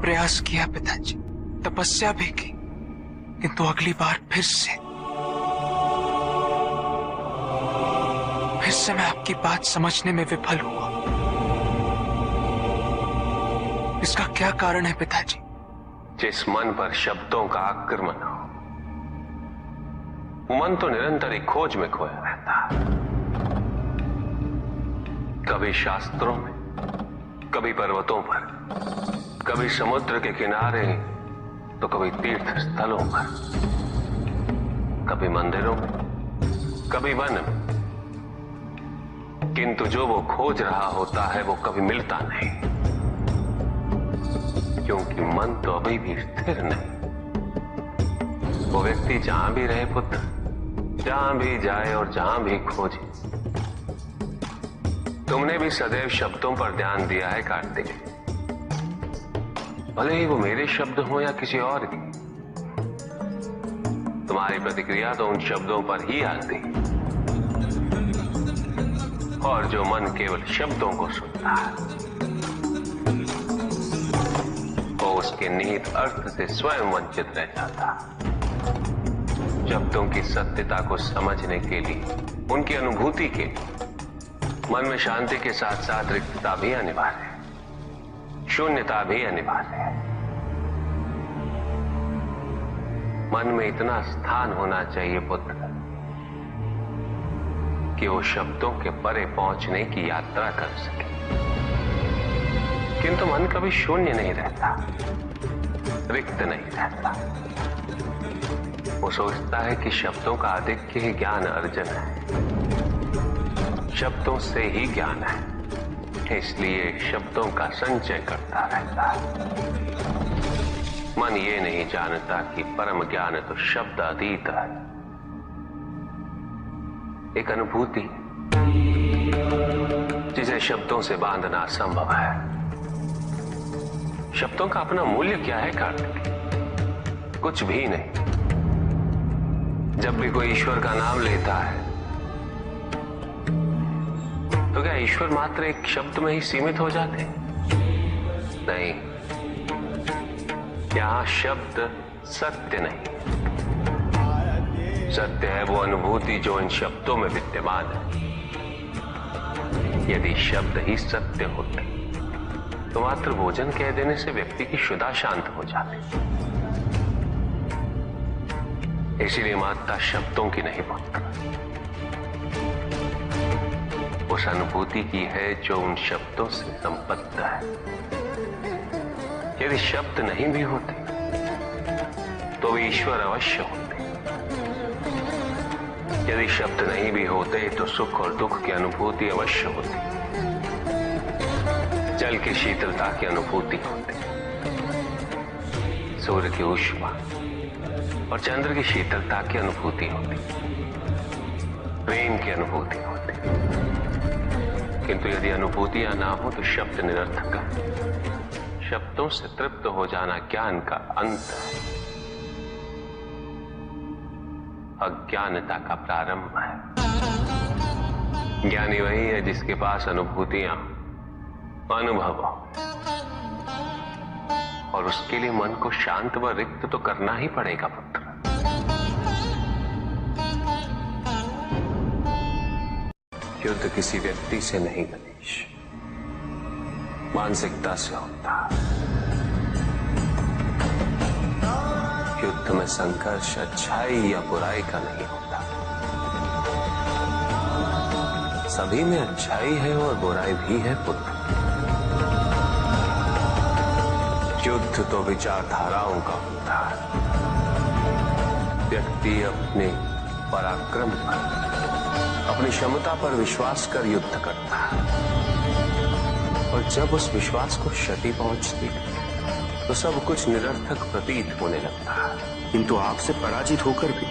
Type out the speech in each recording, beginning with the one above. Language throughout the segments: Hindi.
प्रयास किया पिताजी, तपस्या भी की, किंतु अगली बार फिर से मैं आपकी बात समझने में विफल हुआ। इसका क्या कारण है पिताजी? जिस मन पर शब्दों का आक्रमण हो, वो मन तो निरंतर एक खोज में खोया रहता है। कभी शास्त्रों में, कभी पर्वतों पर, कभी समुद्र के किनारे, तो कभी तीर्थ स्थलों पर, कभी मंदिरों में, कभी वन में। किंतु जो वो खोज रहा होता है वो कभी मिलता नहीं, क्योंकि मन तो अभी भी स्थिर नहीं। वो व्यक्ति जहां भी रहे पुत्र, जहां भी जाए और जहां भी खोजे, तुमने भी सदैव शब्दों पर ध्यान दिया है कार्तिक, भले ही वो मेरे शब्द हो या किसी और की। तुम्हारी प्रतिक्रिया तो उन शब्दों पर ही आती, और जो मन केवल शब्दों को सुनता है, वो उसके निहित अर्थ से स्वयं वंचित रह जाता। शब्दों की सत्यता को समझने के लिए, उनकी अनुभूति के लिए, मन में शांति के साथ साथ रिक्तता भी अनिवार्य है, शून्यता भी अनिवार्य है। मन में इतना स्थान होना चाहिए पुत्र कि वो शब्दों के परे पहुंचने की यात्रा कर सके। किंतु मन कभी शून्य नहीं रहता, रिक्त नहीं रहता। वो सोचता है कि शब्दों का आधिक्य ही ज्ञान अर्जन है, शब्दों से ही ज्ञान है, इसलिए शब्दों का संचय करता रहता है। मन ये नहीं जानता कि परम ज्ञान तो शब्द अतीत है, एक अनुभूति जिसे शब्दों से बांधना असंभव है। शब्दों का अपना मूल्य क्या है कार्तिक? कुछ भी नहीं। जब भी कोई ईश्वर का नाम लेता है तो क्या ईश्वर मात्र एक शब्द में ही सीमित हो जाते? नहीं, यहां शब्द सत्य नहीं, सत्य है वो अनुभूति जो इन शब्दों में विद्यमान है। यदि शब्द ही सत्य होते तो मात्र भोजन कह देने से व्यक्ति की क्षुधा शांत हो जाती। इसीलिए माता शब्दों की नहीं पुत्र, उस अनुभूति की है जो उन शब्दों से संबद्ध है। यदि शब्द नहीं भी होते तो वे ईश्वर अवश्य होते। यदि शब्द नहीं भी होते तो सुख और दुख की अनुभूति अवश्य होती, जल की शीतलता की अनुभूति होती, सूर्य की ऊष्मा और चंद्र की शीतलता की अनुभूति होती, प्रेम की अनुभूति होती। किंतु यदि अनुभूतियां ना हो तो शब्द निरर्थक है। शब्दों से तृप्त हो जाना ज्ञान का अंत है, अज्ञानता का प्रारंभ है। ज्ञानी वही है जिसके पास अनुभूतियां, अनुभव हो, और उसके लिए मन को शांत व रिक्त तो करना ही पड़ेगा पुत्र। युद्ध किसी व्यक्ति से नहीं गणेश, मानसिकता से होता है। युद्ध में संघर्ष अच्छाई या बुराई का नहीं होता, सभी में अच्छाई है और बुराई भी है पुत्र। युद्ध तो विचारधाराओं का होता है। व्यक्ति अपने पराक्रम पर, अपनी क्षमता पर विश्वास कर युद्ध करता है, और जब उस विश्वास को क्षति पहुंचती तो सब कुछ निरर्थक प्रतीत होने लगता है। किंतु आपसे पराजित होकर भी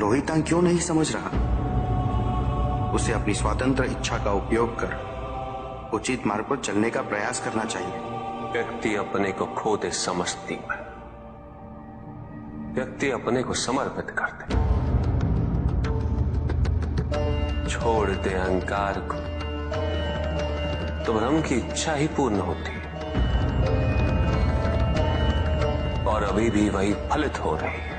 लोहितांग क्यों नहीं समझ रहा? उसे अपनी स्वतंत्र इच्छा का उपयोग कर उचित मार्ग पर चलने का प्रयास करना चाहिए। व्यक्ति अपने को खो दे समझती है, व्यक्ति अपने को समर्पित कर दे, छोड़ दे अहंकार को, तो भ्रम की इच्छा ही पूर्ण होती है। और अभी भी वही फलित हो रही है।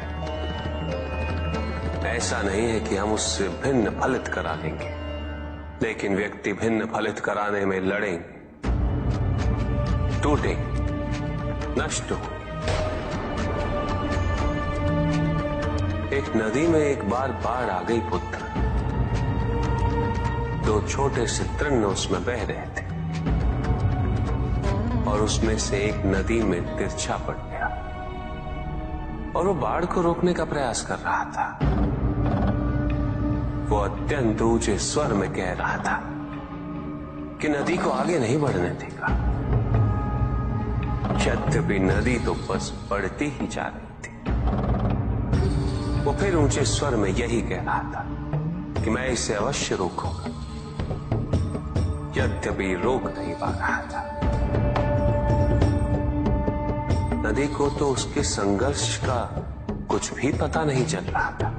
ऐसा नहीं है कि हम उससे भिन्न फलित करा लेंगे, लेकिन व्यक्ति भिन्न फलित कराने में लड़ेंगे, टूटेंगे, नष्ट होंगे। एक नदी में एक बार बाढ़ आ गई पुत्र। दो छोटे से तृण उसमें बह रहे थे और उसमें से एक नदी में तिरछा पड़ गया और वो बाढ़ को रोकने का प्रयास कर रहा था। वो अत्यंत ऊंचे स्वर में कह रहा था कि नदी को आगे नहीं बढ़ने देगा। यद्यपि नदी तो बस बढ़ती ही जा रही थी। वो फिर ऊंचे स्वर में यही कह रहा था कि मैं इसे अवश्य रोकूंगा, यद्यपि रोक नहीं पा रहा था। नदी को तो उसके संघर्ष का कुछ भी पता नहीं चल रहा था,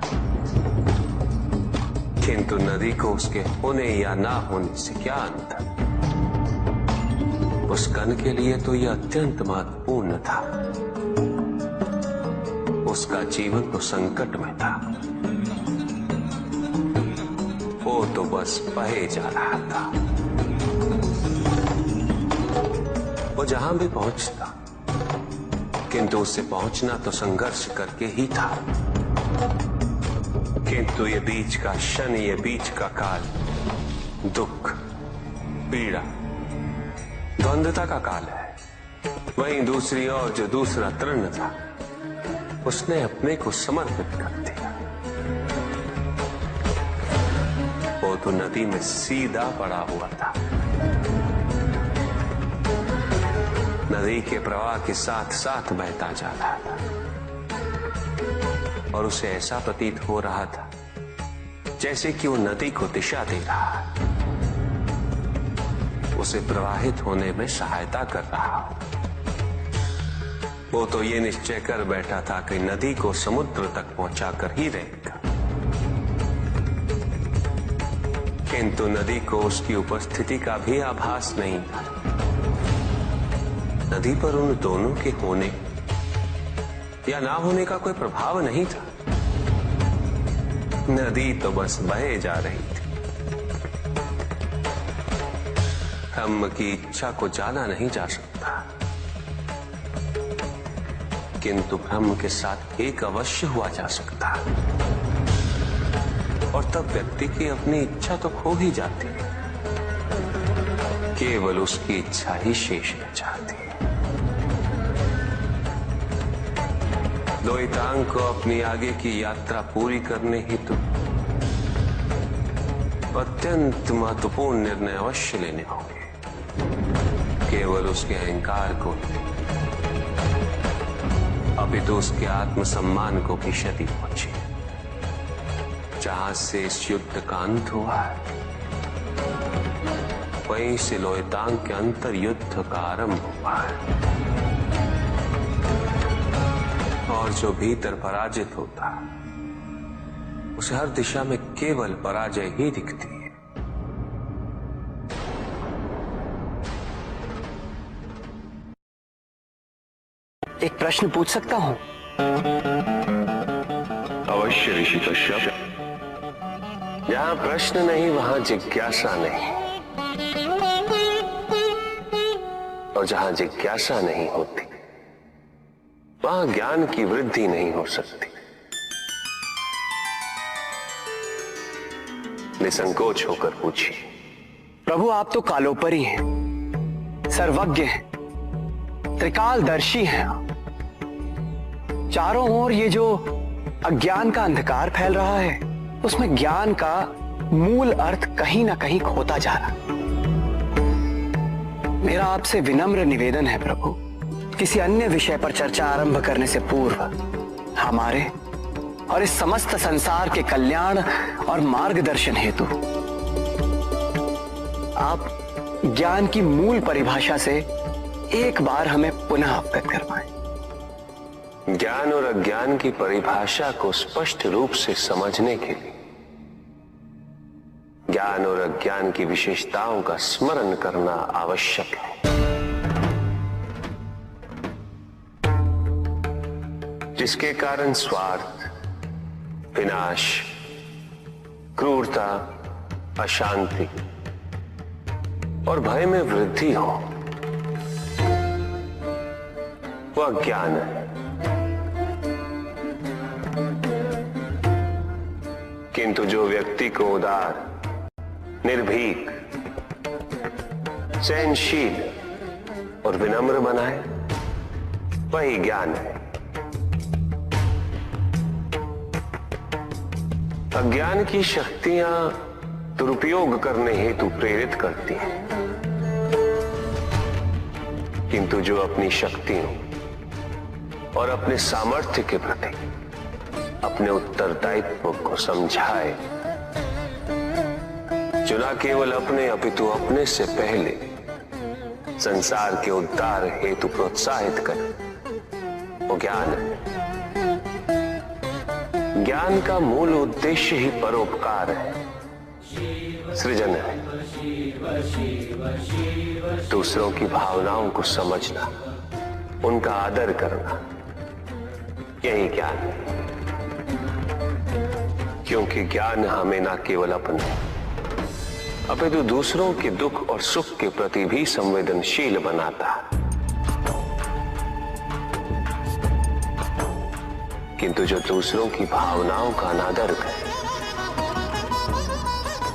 किंतु नदी को उसके होने या ना होने से क्या अंतर। उस कण के लिए तो यह अत्यंत महत्वपूर्ण था। उसका जीवन तो संकट में था। वो तो बस बहे जा रहा था। वो जहां भी पहुंचता, किंतु उससे पहुंचना तो संघर्ष करके ही था। किंतु ये बीच का क्षण, ये बीच का काल दुख, पीड़ा, द्वंद्वता का काल है। वहीं दूसरी ओर जो दूसरा तृण था, उसने अपने को समर्पित कर दिया। वो तो नदी में सीधा पड़ा हुआ था, नदी के प्रवाह के साथ साथ बहता जा रहा था और उसे ऐसा प्रतीत हो रहा था जैसे कि वो नदी को दिशा दे रहा है, उसे प्रवाहित होने में सहायता कर रहा हो। वो तो ये निश्चय कर बैठा था कि नदी को समुद्र तक पहुंचाकर ही रहेगा, किंतु नदी को उसकी उपस्थिति का भी आभास नहीं था। नदी पर उन दोनों के होने या ना होने का कोई प्रभाव नहीं था। नदी तो बस बहे जा रही थी। ब्रह्म की इच्छा को जाना नहीं जा सकता, किंतु ब्रह्म के साथ एक अवश्य हुआ जा सकता, और तब व्यक्ति की अपनी इच्छा तो खो ही जाती है, केवल उसकी इच्छा ही शेष रह जाती है। द्वैतांग को अपनी आगे की यात्रा पूरी करने हेतु अत्यंत महत्वपूर्ण निर्णय अवश्य लेने होंगे। केवल उसके अहंकार को, अपितु उसके आत्मसम्मान को भी क्षति पहुंची। जहां से इस युद्ध का अंत हुआ है, वहीं से द्वैतांग के अंतर युद्ध का आरंभ हुआ है। और जो भीतर पराजित होता, उसे हर दिशा में केवल पराजय ही दिखती है। एक प्रश्न पूछ सकता हूं? अवश्य ऋषि कश्यप। जहां प्रश्न नहीं वहां जिज्ञासा नहीं, और जहां जिज्ञासा नहीं होती वहां ज्ञान की वृद्धि नहीं हो सकती। निसंकोच होकर पूछिए। प्रभु, आप तो कालोपरी हैं, सर्वज्ञ हैं, त्रिकालदर्शी हैं। चारों ओर ये जो अज्ञान का अंधकार फैल रहा है, उसमें ज्ञान का मूल अर्थ कहीं ना कहीं खोता जा रहा। मेरा आपसे विनम्र निवेदन है प्रभु, किसी अन्य विषय पर चर्चा आरंभ करने से पूर्व हमारे और इस समस्त संसार के कल्याण और मार्गदर्शन हेतु आप ज्ञान की मूल परिभाषा से एक बार हमें पुनः अवगत करवाएं। ज्ञान और अज्ञान की परिभाषा को स्पष्ट रूप से समझने के लिए ज्ञान और अज्ञान की विशेषताओं का स्मरण करना आवश्यक है। जिसके कारण स्वार्थ, विनाश, क्रूरता, अशांति और भय में वृद्धि हो, वह ज्ञान है। किंतु जो व्यक्ति को उदार, निर्भीक, सहनशील और विनम्र बनाए, वही ज्ञान है। अज्ञान की शक्तियां दुरुपयोग करने हेतु प्रेरित करती हैं, किंतु जो अपनी शक्तियों और अपने सामर्थ्य के प्रति अपने उत्तरदायित्व को समझाए, जो न केवल अपने अपितु अपने से पहले संसार के उद्धार हेतु प्रोत्साहित करे, वो ज्ञान है। ज्ञान का मूल उद्देश्य ही परोपकार है, सृजन है। दूसरों की भावनाओं को समझना, उनका आदर करना, यही ज्ञान है। क्योंकि ज्ञान हमें न केवल अपने अपितु दूसरों के दुख और सुख के प्रति भी संवेदनशील बनाता है। किंतु जो दूसरों की भावनाओं का अनादर करे,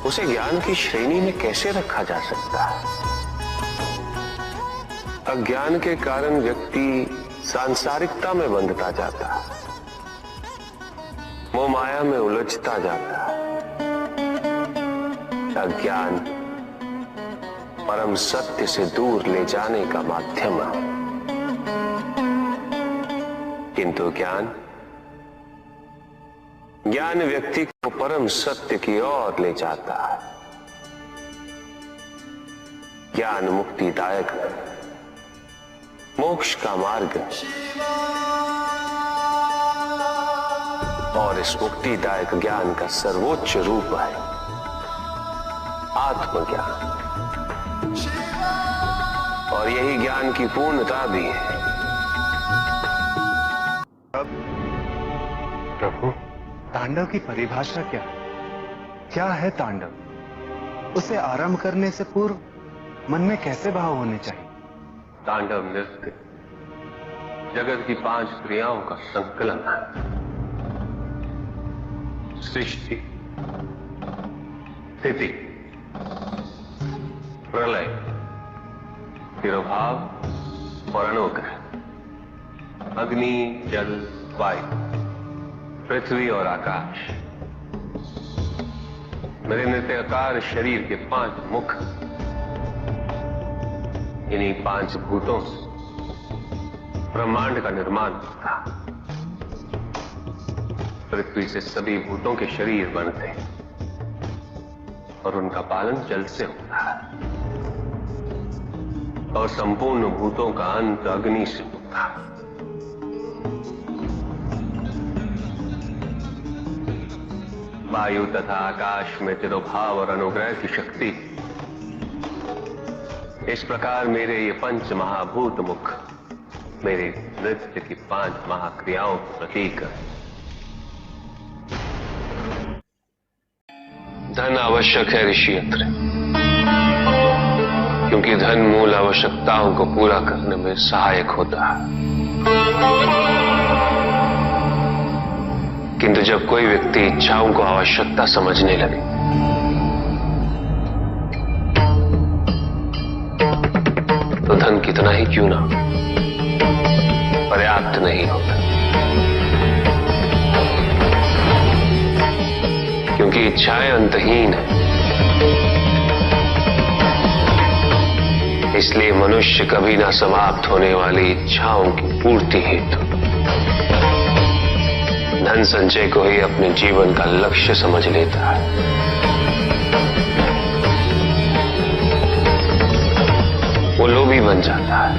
उसे ज्ञान की श्रेणी में कैसे रखा जा सकता है? अज्ञान के कारण व्यक्ति सांसारिकता में बंधता जाता है, मोह माया में उलझता जाता है। अज्ञान परम सत्य से दूर ले जाने का माध्यम है, किंतु ज्ञान व्यक्ति को परम सत्य की ओर ले जाता है। ज्ञान मुक्तिदायक है, मोक्ष का मार्ग है, और इस मुक्तिदायक ज्ञान का सर्वोच्च रूप है आत्मज्ञान, और यही ज्ञान की पूर्णता भी है। प्रभु, तांडव की परिभाषा क्या है? क्या है तांडव? उसे आरंभ करने से पूर्व मन में कैसे भाव होने चाहिए? तांडव नृत्य जगत की 5 क्रियाओं का संकलन है। सृष्टि, स्थिति, प्रलय, तिरोभाव और अनुग्रह। अग्नि, जल, वायु, पृथ्वी और आकाश। मेरे नृत्याकार शरीर के 5 मुख, इन्हीं 5 भूतों से ब्रह्मांड का निर्माण होता। पृथ्वी से सभी भूतों के शरीर बनते हैं और उनका पालन जल से होता है, और संपूर्ण भूतों का अंत अग्नि से होता है। वायु तथा आकाश में तिरोभाव और अनुग्रह की शक्ति। इस प्रकार मेरे ये 5 महाभूत मुख मेरे नृत्य की 5 महाक्रियाओं का प्रतीक है। धन आवश्यक है ऋषियत्र, क्योंकि धन मूल आवश्यकताओं को पूरा करने में सहायक होता है। किंतु जब कोई व्यक्ति इच्छाओं को आवश्यकता समझने लगे, तो धन कितना ही क्यों ना पर्याप्त नहीं होता, क्योंकि इच्छाएं अंतहीन है। इसलिए मनुष्य कभी ना समाप्त होने वाली इच्छाओं की पूर्ति हेतु धन संचय को ही अपने जीवन का लक्ष्य समझ लेता है। वो लोभी बन जाता है।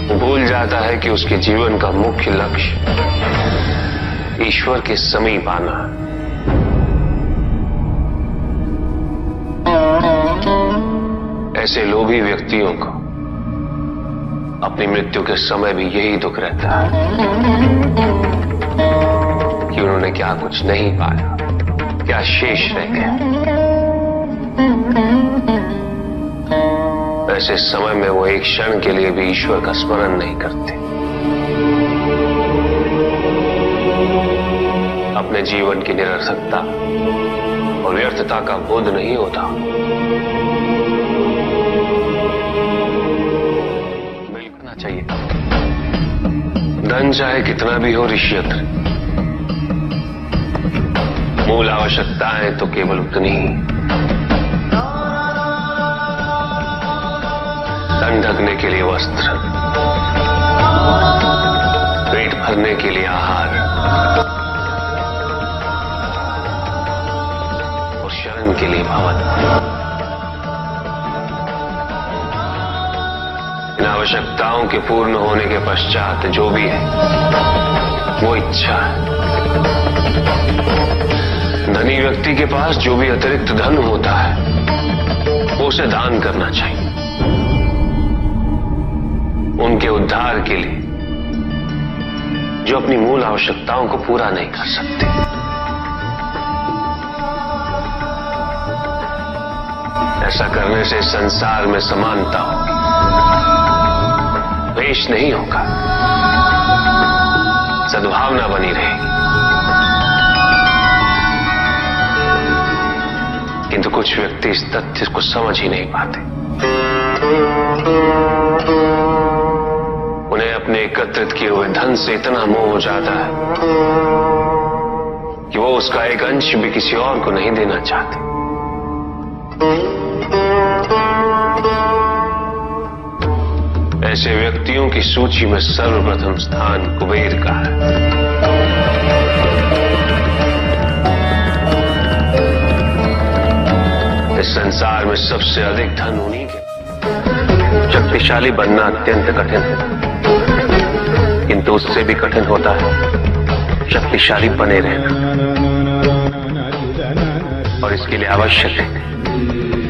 वो भूल जाता है कि उसके जीवन का मुख्य लक्ष्य ईश्वर के समीप आना है। ऐसे लोभी व्यक्तियों को अपनी मृत्यु के समय भी यही दुख रहता है कि उन्होंने क्या कुछ नहीं पाया, क्या शेष रह गया। ऐसे समय में वो एक क्षण के लिए भी ईश्वर का स्मरण नहीं करते, अपने जीवन की निरर्थकता और व्यर्थता का बोध नहीं होता। मिलना चाहिए। धन चाहे कितना भी हो ऋषियत्र, मूल आवश्यकताएं तो केवल उतनी ही। तन ढकने के लिए वस्त्र, पेट भरने के लिए आहार और शरण के लिए भवन। इन आवश्यकताओं के पूर्ण होने के पश्चात जो भी है वो इच्छा है। धनी व्यक्ति के पास जो भी अतिरिक्त धन होता है वो उसे दान करना चाहिए, उनके उद्धार के लिए जो अपनी मूल आवश्यकताओं को पूरा नहीं कर सकते। ऐसा करने से संसार में समानता होगी, द्वेष नहीं होगा, सद्भावना बनी रहेगी। किंतु कुछ व्यक्ति इस तथ्य को समझ ही नहीं पाते। उन्हें अपने एकत्रित किए हुए धन से इतना मोह हो जाता है कि वो उसका एक अंश भी किसी और को नहीं देना चाहते। ऐसे व्यक्तियों की सूची में सर्वप्रथम स्थान कुबेर का है। इस संसार में सबसे अधिक धन उन्हीं के। शक्तिशाली बनना अत्यंत कठिन है, किंतु उससे भी कठिन होता है शक्तिशाली बने रहना। और इसके लिए आवश्यक है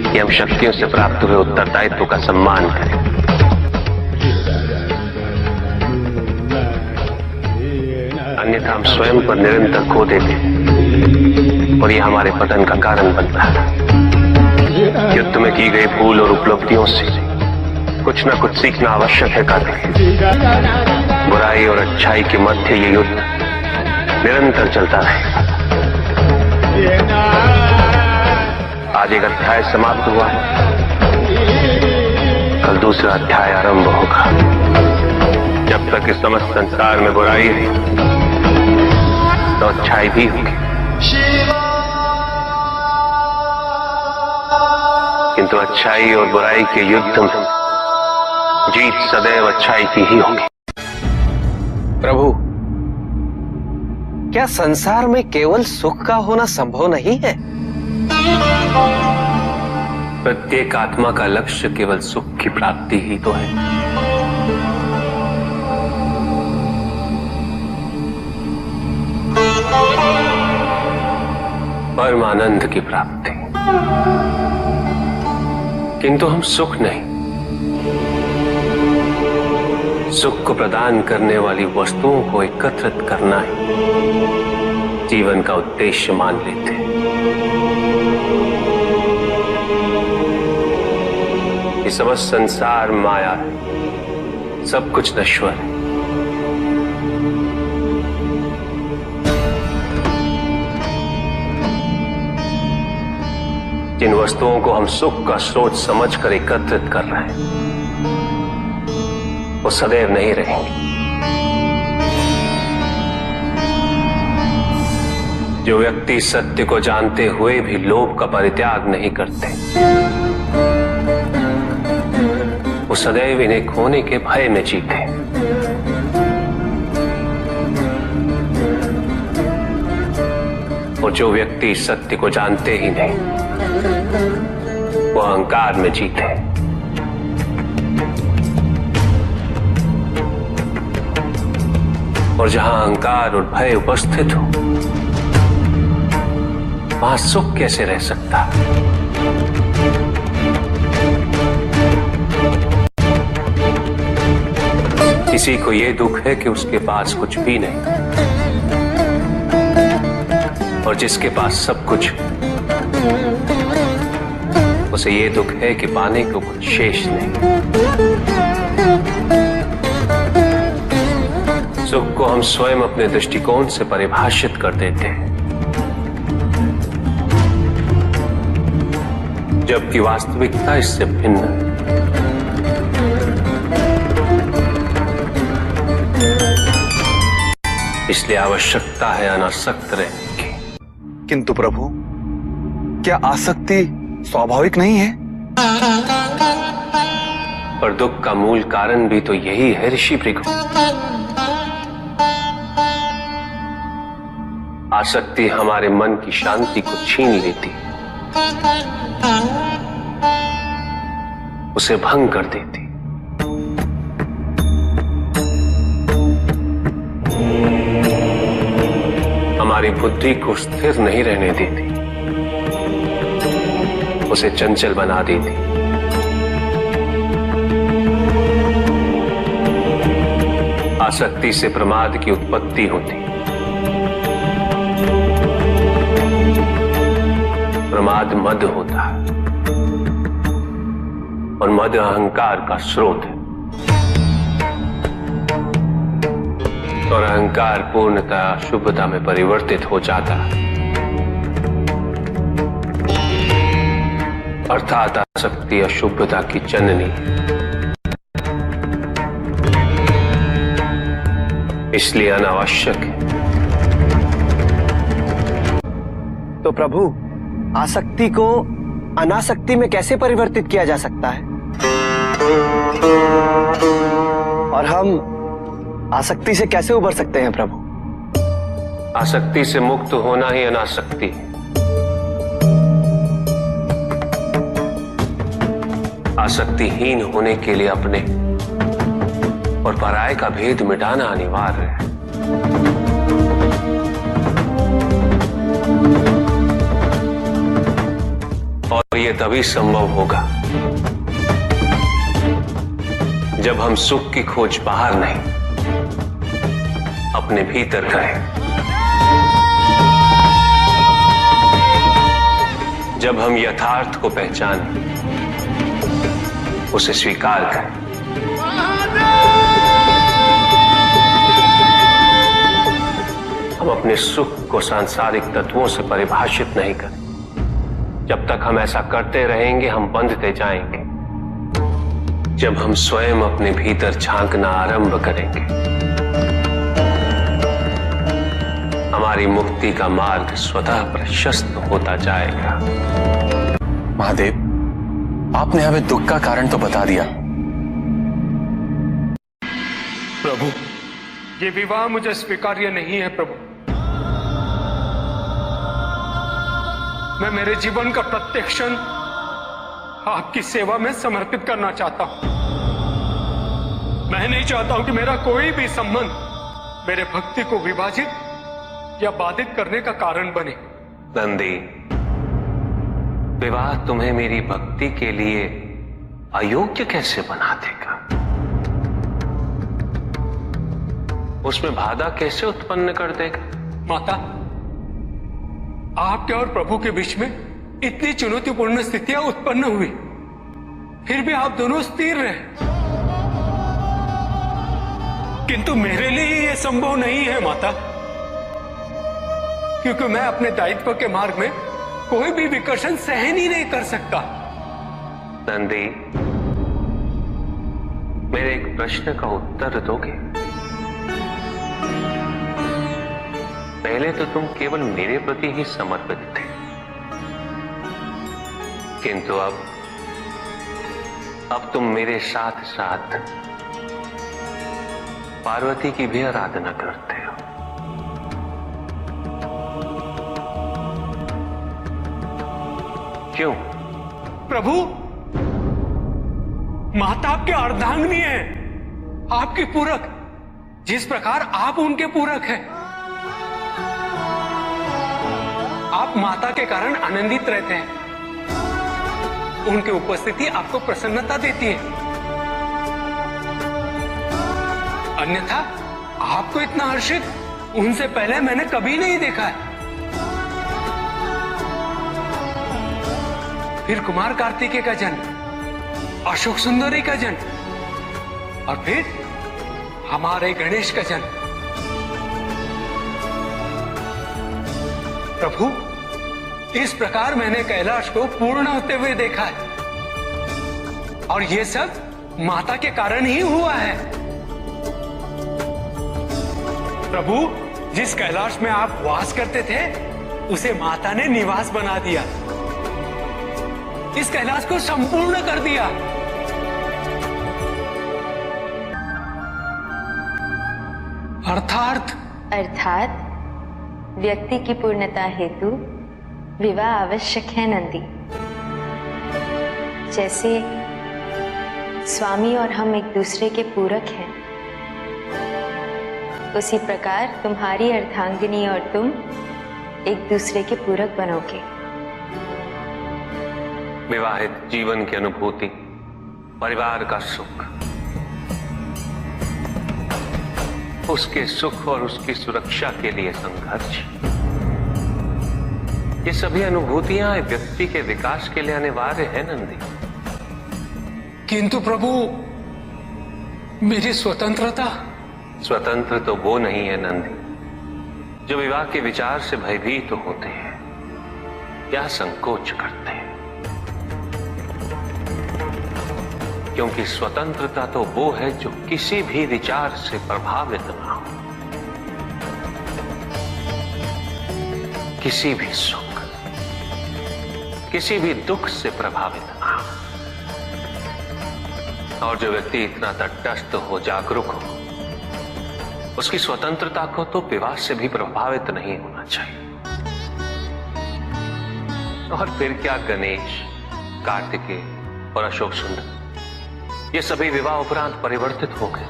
कि हम शक्तियों से प्राप्त हुए उत्तरदायित्व का सम्मान करें। अन्यथा हम स्वयं पर निरंतर खो देते हैं और यह हमारे पतन का कारण बनता है। युद्ध में की गई भूल और उपलब्धियों से कुछ न कुछ सीखना आवश्यक है कार्तिक। बुराई और अच्छाई के मध्य ये युद्ध निरंतर चलता रहेगा। आज एक अध्याय समाप्त हुआ है, कल दूसरा अध्याय आरंभ होगा। जब तक इस समस्त संसार में बुराई है तो अच्छाई भी होगी, किंतु अच्छाई और बुराई के युद्ध में जीत सदैव अच्छाई की ही होगी। प्रभु, क्या संसार में केवल सुख का होना संभव नहीं है? प्रत्येक आत्मा का लक्ष्य केवल सुख की प्राप्ति ही तो है। परमानंद की प्राप्ति, किंतु हम सुख नहीं, सुख को प्रदान करने वाली वस्तुओं को एकत्रित करना ही जीवन का उद्देश्य मान लेते हैं। ये समस्त संसार माया है, सब कुछ नश्वर है। जिन वस्तुओं को हम सुख का स्रोत समझकर एकत्रित कर रहे हैं वो सदैव नहीं रहेंगे। जो व्यक्ति सत्य को जानते हुए भी लोभ का परित्याग नहीं करते वो सदैव इन्हें खोने के भय में जीते। और जो व्यक्ति सत्य को जानते ही नहीं वो अहंकार में जीते। और जहां अहंकार और भय उपस्थित हो वहां सुख कैसे रह सकता? किसी को यह दुख है कि उसके पास कुछ भी नहीं, और जिसके पास सब कुछ, उसे यह दुख है कि पाने को कुछ शेष नहीं। सुख को हम स्वयं अपने दृष्टिकोण से परिभाषित कर देते हैं, जबकि वास्तविकता इससे भिन्न है। इसलिए आवश्यकता है अनासक्त रहने की। किंतु प्रभु, क्या आसक्ति स्वाभाविक नहीं है? पर दुख का मूल कारण भी तो यही है ऋषि भृगु। आसक्ति हमारे मन की शांति को छीन लेती, उसे भंग कर देती। हमारी बुद्धि को स्थिर नहीं रहने देती, उसे चंचल बना देती। आसक्ति से प्रमाद की उत्पत्ति होती, प्रमाद मद होता है, और मद अहंकार का स्रोत है, और अहंकार पूर्णतः अशुभता में परिवर्तित हो जाता है। अर्थात आसक्ति अशुभता की जननी, इसलिए अनावश्यक है। तो प्रभु, आसक्ति को अनासक्ति में कैसे परिवर्तित किया जा सकता है? और हम आसक्ति से कैसे उबर सकते हैं प्रभु? आसक्ति से मुक्त होना ही अनासक्ति है। आसक्तिहीन होने के लिए अपने और पराये का भेद मिटाना अनिवार्य है। और यह तभी संभव होगा जब हम सुख की खोज बाहर नहीं, अपने भीतर करें। जब हम यथार्थ को पहचानें, उसे स्वीकार करें। हम अपने सुख को सांसारिक तत्वों से परिभाषित नहीं करें। जब तक हम ऐसा करते रहेंगे, हम बंधते जाएंगे। जब हम स्वयं अपने भीतर झांकना आरंभ करेंगे, हमारी मुक्ति का मार्ग स्वतः प्रशस्त होता जाएगा। महादेव, आपने हमें दुख का कारण तो बता दिया। प्रभु, ये विवाह मुझे स्वीकार्य नहीं है प्रभु। मैं मेरे जीवन का प्रत्येक क्षण आपकी सेवा में समर्पित करना चाहता हूं। मैं नहीं चाहता हूं कि मेरा कोई भी संबंध मेरे भक्ति को विभाजित या बाधित करने का कारण बने। नंदी, विवाह तुम्हें मेरी भक्ति के लिए अयोग्य कैसे बना देगा? उसमें बाधा कैसे उत्पन्न कर देगा? माता, आपके और प्रभु के बीच में इतनी चुनौतीपूर्ण स्थितियां उत्पन्न हुई, फिर भी आप दोनों स्थिर रहे। किंतु मेरे लिए यह संभव नहीं है माता, क्योंकि मैं अपने दायित्व के मार्ग में कोई भी विकर्षण सहन ही नहीं कर सकता। नंदी, मेरे एक प्रश्न का उत्तर दोगे? पहले तो तुम केवल मेरे प्रति ही समर्पित थे, किंतु अब तुम मेरे साथ साथ पार्वती की भी आराधना करते हो। क्यों? प्रभु, माता आपके अर्धांगिनी है, आपकी पूरक, जिस प्रकार आप उनके पूरक हैं। आप माता के कारण आनंदित रहते हैं, उनकी उपस्थिति आपको प्रसन्नता देती है। अन्यथा आपको इतना हर्षित उनसे पहले मैंने कभी नहीं देखा है। फिर कुमार कार्तिकेय का जन्म, अशोक सुंदरी का जन्म और फिर हमारे गणेश का जन्म। प्रभु, इस प्रकार मैंने कैलाश को पूर्ण होते हुए देखा है और ये सब माता के कारण ही हुआ है। प्रभु, जिस कैलाश में आप वास करते थे उसे माता ने निवास बना दिया, इस कैलाश को संपूर्ण कर दिया। अर्थात व्यक्ति की पूर्णता हेतु विवाह आवश्यक है नंदी। जैसे स्वामी और हम एक दूसरे के पूरक हैं, उसी प्रकार तुम्हारी अर्धांगिनी और तुम एक दूसरे के पूरक बनोगे। विवाहित जीवन की अनुभूति, परिवार का सुख, उसके सुख और उसकी सुरक्षा के लिए संघर्ष, ये सभी अनुभूतियां व्यक्ति के विकास के लिए अनिवार्य है नंदी। किंतु प्रभु, मेरी स्वतंत्रता। स्वतंत्र तो वो नहीं है नंदी जो विवाह के विचार से भयभीत तो होते हैं या संकोच करते हैं, क्योंकि स्वतंत्रता तो वो है जो किसी भी विचार से प्रभावित ना हो, किसी भी सुख, किसी भी दुख से प्रभावित ना हो। और जो व्यक्ति इतना तटस्थ हो, जागरूक हो, उसकी स्वतंत्रता को तो विवाह से भी प्रभावित नहीं होना चाहिए। और फिर क्या गणेश, कार्तिकेय और अशोक सुंदर, ये सभी विवाह उपरांत परिवर्तित हो गए।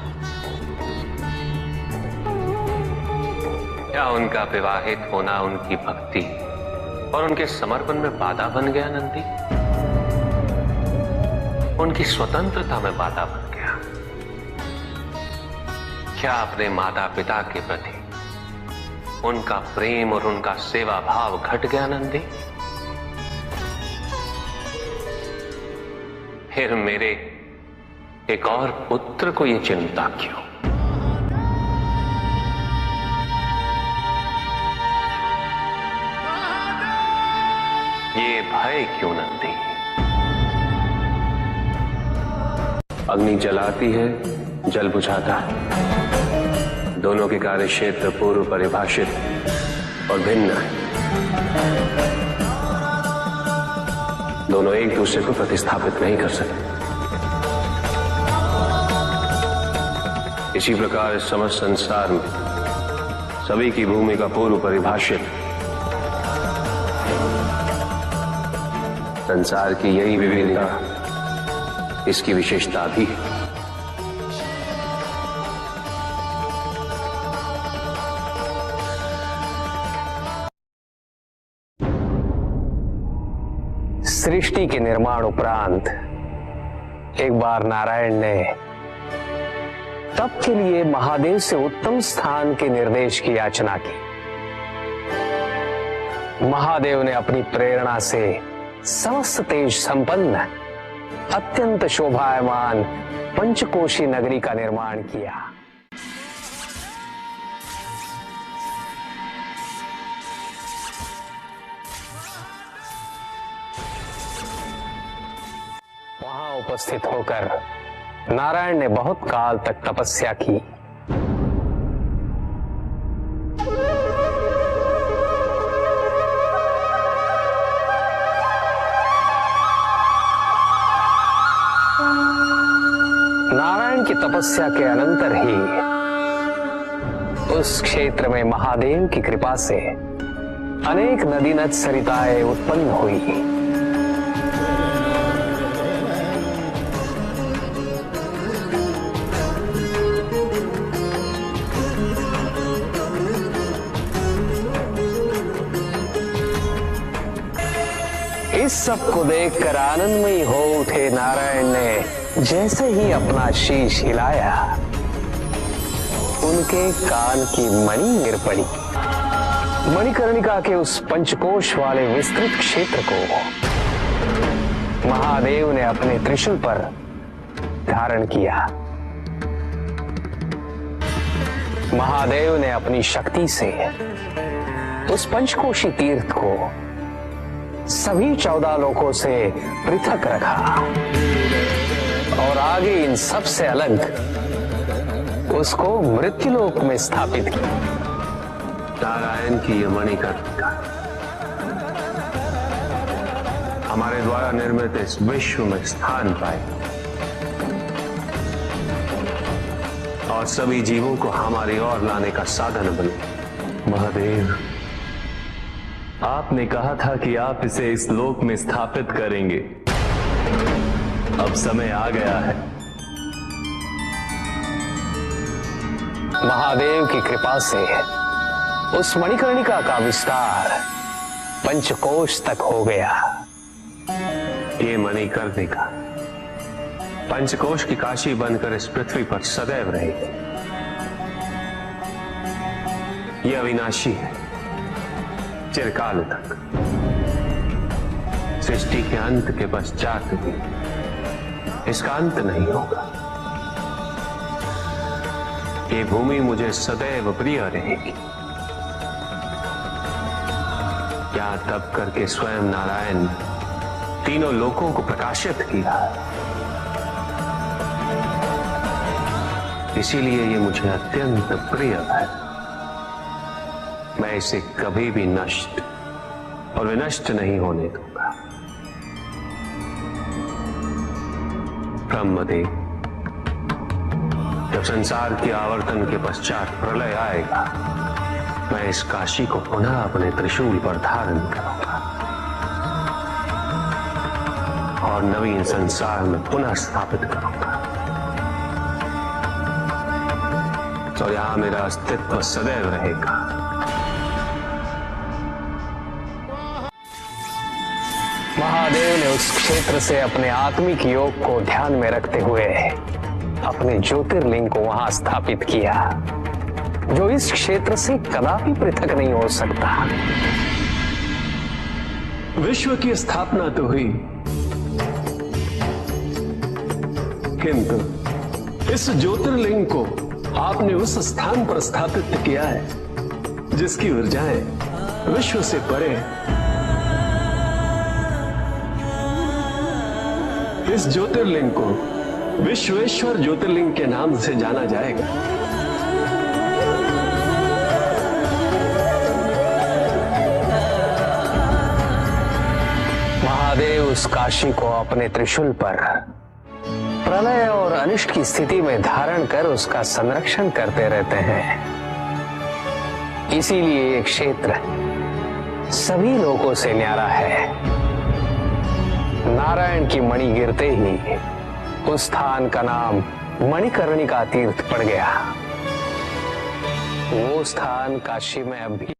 क्या उनका विवाहित होना उनकी भक्ति और उनके समर्पण में बाधा बन गया नंदी? उनकी स्वतंत्रता में बाधा बन गया? क्या अपने माता पिता के प्रति उनका प्रेम और उनका सेवा भाव घट गया नंदी? फिर मेरे एक और पुत्र को ये चिंता क्यों? ये भय क्यों नंदी? अग्नि जलाती है, जल बुझाता है। दोनों के कार्य क्षेत्र पूर्व परिभाषित और भिन्न है। दोनों एक दूसरे को प्रतिस्थापित नहीं कर सकते। इसी प्रकार इस समस्त संसार में सभी की भूमिका पूर्व परिभाषित। संसार की यही विविधता इसकी विशेषता भी है। सृष्टि के निर्माण उपरांत एक बार नारायण ने तप के लिए महादेव से उत्तम स्थान के निर्देश की याचना की। महादेव ने अपनी प्रेरणा से समस्त तेज संपन्न अत्यंत शोभायमान पंचकोशी नगरी का निर्माण किया। वहां उपस्थित होकर नारायण ने बहुत काल तक तपस्या की। नारायण की तपस्या के अनंतर ही उस क्षेत्र में महादेव की कृपा से अनेक नदी नद सरिताएं उत्पन्न हुई। इस सब को देखकर आनंदमयी हो उठे नारायण ने जैसे ही अपना शीश हिलाया, के कान की मणि गिर पड़ी। मणिकर्णिका के उस पंचकोश वाले विस्तृत क्षेत्र को महादेव ने अपने त्रिशूल पर धारण किया। महादेव ने अपनी शक्ति से उस पंचकोशी तीर्थ को सभी 14 लोकों से पृथक रखा और आगे इन सब से अलग उसको मृत्युलोक में स्थापित किया। नारायण की ये मणिकर्णिका हमारे द्वारा निर्मित इस विश्व में स्थान पाए और सभी जीवों को हमारी ओर लाने का साधन बने। महादेव, आपने कहा था कि आप इसे इस लोक में स्थापित करेंगे। अब समय आ गया है। महादेव की कृपा से उस मणिकर्णिका का विस्तार पंचकोश तक हो गया। ये मणिकर्णिका पंचकोश की काशी बनकर इस पृथ्वी पर सदैव रहेगी। यह अविनाशी है, चिरकाल तक। सृष्टि के अंत के पश्चात भी इसका अंत नहीं होगा। ये भूमि मुझे सदैव प्रिय रहेगी। यहाँ तप करके स्वयं नारायण तीनों लोकों को प्रकाशित किया, इसीलिए ये मुझे अत्यंत प्रिय है। मैं इसे कभी भी नष्ट और विनष्ट नहीं होने दूंगा। ब्रह्मदेव, जब संसार के आवर्तन के पश्चात प्रलय आएगा, मैं इस काशी को पुनः अपने त्रिशूल पर धारण करूंगा और नवीन संसार में पुनः स्थापित करूंगा। और यहां मेरा अस्तित्व सदैव रहेगा। महादेव ने उस क्षेत्र से अपने आत्मिक योग को ध्यान में रखते हुए अपने ज्योतिर्लिंग को वहां स्थापित किया, जो इस क्षेत्र से कदापि पृथक नहीं हो सकता। विश्व की स्थापना तो हुई, किंतु इस ज्योतिर्लिंग को आपने उस स्थान पर स्थापित किया है जिसकी ऊर्जाएं विश्व से परे हैं। इस ज्योतिर्लिंग को विश्वेश्वर ज्योतिर्लिंग के नाम से जाना जाएगा। महादेव उस काशी को अपने त्रिशूल पर प्रलय और अनिष्ट की स्थिति में धारण कर उसका संरक्षण करते रहते हैं। इसीलिए ये क्षेत्र सभी लोगों से न्यारा है। नारायण की मणि गिरते ही उस स्थान का नाम मणिकर्णिका तीर्थ पड़ गया। वो स्थान काशी में अब भी